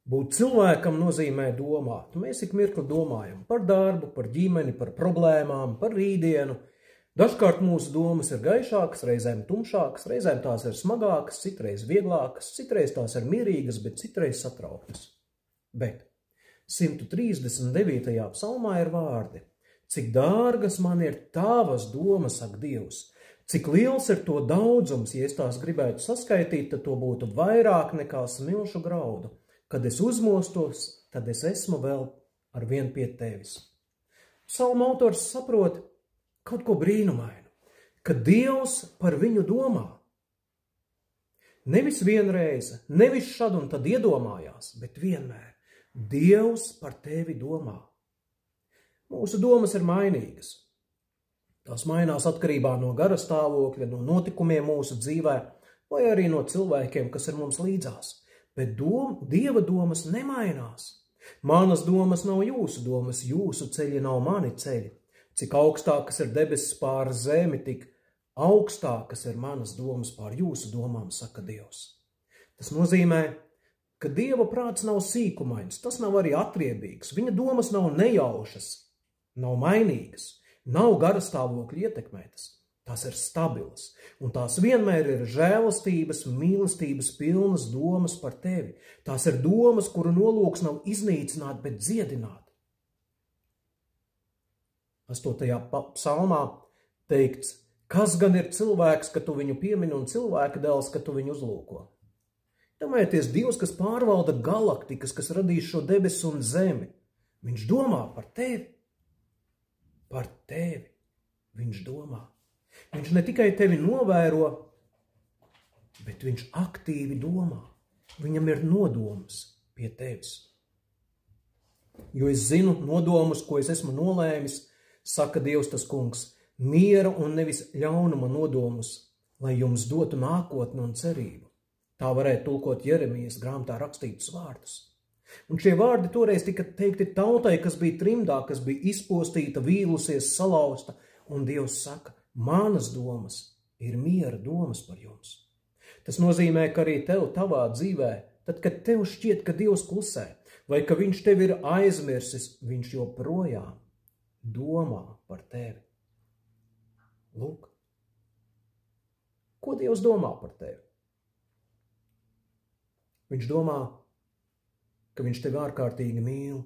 Būt cilvēkam nozīmē domāt. Mēs ik mirkli domājam par darbu, par ģimeni, par problēmām, par rītdienu. Dažkārt mūsu domas ir gaišākas, reizēm tumšākas, reizēm tās ir smagākas, citreiz vieglākas, citreiz tās ir mierīgas, bet citreiz satrauktas. Bet 139. psalmā ir vārdi: cik dārgas man ir tavas domas, saka Dievs, cik liels ir to daudzums, ja es tās gribētu saskaitīt, tad to būtu vairāk nekā smilšu graudu. Kad es uzmostos, tad es esmu vēl ar vien pie tevis. Psalma autors saprot kaut ko brīnumainu, ka Dievs par viņu domā. Nevis vienreiz, nevis šad un tad iedomājās, bet vienmēr. Dievs par tevi domā. Mūsu domas ir mainīgas. Tās mainās atkarībā no gara stāvokļa, no notikumiem mūsu dzīvē, vai arī no cilvēkiem, kas ir mums līdzās. Bet Dieva domas nemainās. Manas domas nav jūsu domas, jūsu ceļi nav mani ceļi. Cik augstākas ir debesis pār zemi, tik augstākas ir manas domas pār jūsu domām, saka Dievs. Tas nozīmē, ka Dieva prāts nav sīkumains, tas nav arī atriebīgs, viņa domas nav nejaušas, nav mainīgas, nav garastāvokļa ietekmētas. Tās ir stabilas, un tās vienmēr ir žēlastības, mīlestības pilnas domas par tevi. Tās ir domas, kuru nolūks nav iznīcināt, bet dziedināt. 8. psalmā teikts: kas gan ir cilvēks, ka tu viņu piemini, un cilvēka dēls, ka tu viņu uzlūko? Domājieties, Dievs, kas pārvalda galaktikas, kas radīs šo debesu un zemi, viņš domā par tevi. Par tevi viņš domā. Viņš ne tikai tevi novēro, bet viņš aktīvi domā. Viņam ir nodoms pie tevis. Jo es zinu nodomus, ko es esmu nolēmis, saka Dievs tas kungs, miera un nevis ļaunuma nodomus, lai jums dotu nākotni un cerību. Tā varētu tulkot Jeremijas grāmatā rakstītus vārdus. Un šie vārdi toreiz tika teikti tautai, kas bija trimdā, kas bija izpostīta, vīlusies, salauzta, un Dievs saka: manas domas ir miera domas par jums. Tas nozīmē, ka arī tev tavā dzīvē, tad, kad tev šķiet, ka Dievs klusē, vai ka viņš tevi ir aizmirsis, viņš joprojām domā par tevi. Lūk, ko Dievs domā par tevi? Viņš domā, ka viņš tevi ārkārtīgi mīl.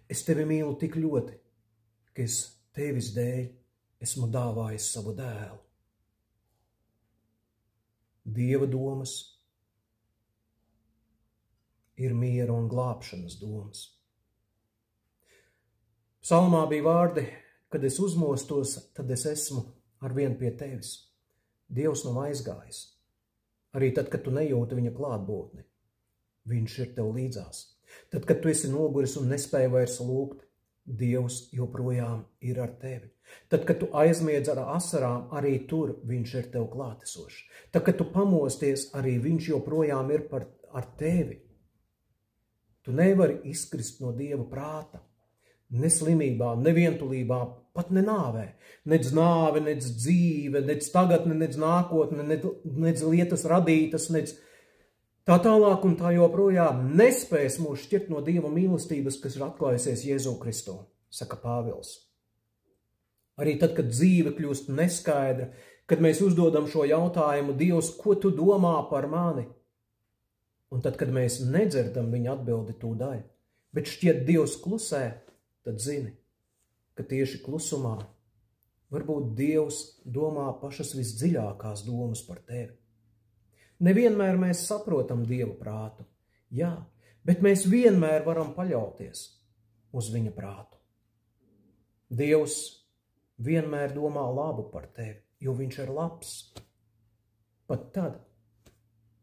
Es tevi mīlu tik ļoti, ka es tevis dēļ esmu dāvājis savu dēlu. Dieva domas ir miera un glābšanas domas. Psalmā bija vārdi: kad es uzmostos, tad es esmu ar vien pie tevis. Dievs nav aizgājis. Arī tad, kad tu nejūti viņa klātbūtni, viņš ir tev līdzās. Tad, kad tu esi noguris un nespēji vairs lūgt, Dievs joprojām ir ar tevi. Tad, kad tu aizmiedz ar asarām, arī tur viņš ir tev klātesošs. Tad, kad tu pamosties, arī viņš joprojām ir ar tevi. Tu nevari izkrist no Dieva prāta. Ne slimībā, ne vientulībā, pat ne nāvē. Nec nāve, nec dzīve, nec tagadne, nec nākotne, nec lietas radītas, nec tā tālāk un tā joprojām nespēs mūs šķirt no Dieva mīlestības, kas ir atklājusies Jēzu Kristu, saka Pāvils. Arī tad, kad dzīve kļūst neskaidra, kad mēs uzdodam šo jautājumu: Dievs, ko tu domā par mani? Un tad, kad mēs nedzirdam viņa atbildi tūdaļ, bet šķiet Dievs klusē, tad zini, ka tieši klusumā varbūt Dievs domā pašas visdziļākās domas par tevi. Nevienmēr mēs saprotam Dieva prātu, jā, bet mēs vienmēr varam paļauties uz viņa prātu. Dievs vienmēr domā labu par tevi, jo viņš ir labs. Pat tad,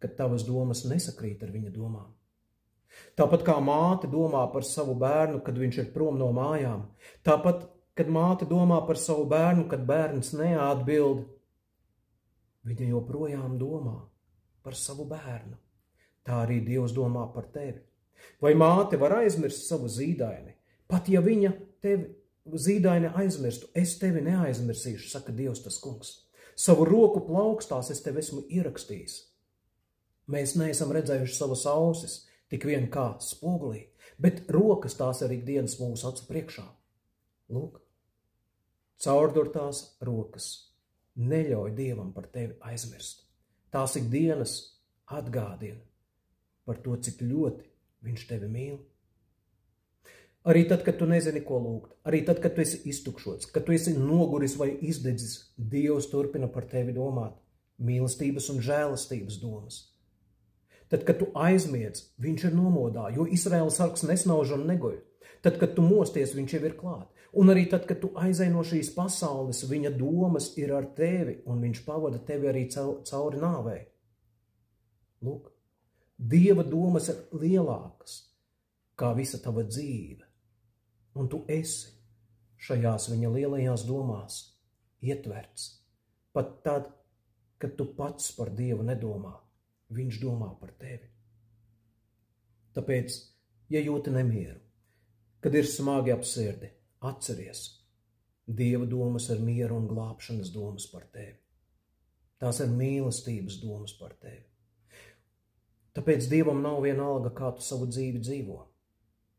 kad tavas domas nesakrīt ar viņa domām. Tāpat kā māte domā par savu bērnu, kad viņš ir prom no mājām, tāpat, kad māte domā par savu bērnu, kad bērns neatbild, viņa joprojām domā par savu bērnu. Tā arī Dievs domā par tevi. Vai māte var aizmirst savu zīdaini? Pat ja viņa tevi zīdaini aizmirstu, es tevi neaizmirsīšu, saka Dievs tas kungs. Savu roku plaukstās es tevi esmu ierakstījis. Mēs neesam redzējuši savas ausis, tik vien kā spogulī, bet rokas tās ir ikdienas mūsu acu priekšā. Lūk, caurdurtās rokas neļauj Dievam par tevi aizmirst. Tās ikdienas atgādina par to, cik ļoti viņš tevi mīl. Arī tad, kad tu nezini, ko lūgt, arī tad, kad tu esi iztukšots, kad tu esi noguris vai izdedzis, Dievs turpina par tevi domāt mīlestības un žēlastības domas. Tad, kad tu aizmiedz, viņš ir nomodā, jo Izraēla sargs nesnauž un neguļ. Tad, kad tu mosties, viņš jau ir klāt. Un arī tad, kad tu aizej no šīs pasaules, viņa domas ir ar tevi, un viņš pavada tevi arī cauri nāvei. Lūk, Dieva domas ir lielākas kā visa tava dzīve. Un tu esi šajās viņa lielajās domās ietverts. Pat tad, kad tu pats par Dievu nedomā, viņš domā par tevi. Tāpēc, ja jūti nemieru, kad ir smagi ap sirdi, atceries, Dieva domas ir miera un glābšanas domas par tevi. Tās ir mīlestības domas par tevi. Tāpēc Dievam nav vienalga, kā tu savu dzīvi dzīvo.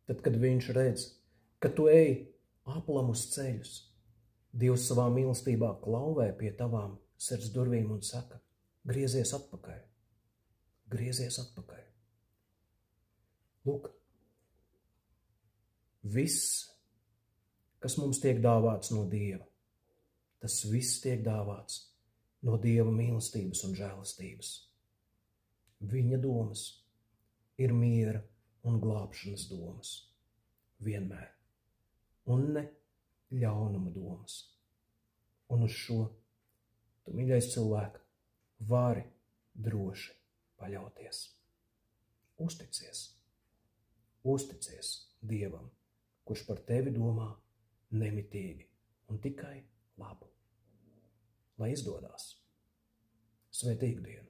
Tad, kad viņš redz, ka tu ej aplamus ceļus, Dievs savā mīlestībā klauvē pie tavām sirds durvīm un saka, griezies atpakaļ, griezies atpakaļ. Lūk, viss, kas mums tiek dāvāts no Dieva, tas viss tiek dāvāts no Dieva mīlestības un žēlastības. Viņa domas ir miera un glābšanas domas vienmēr, un ne ļaunuma domas. Un uz šo tu, mīļais cilvēk, vari droši paļauties. Uzticies, uzticies Dievam, kurš par tevi domā nemitīgi un tikai labu. Lai izdodās. Svētīgu dienu!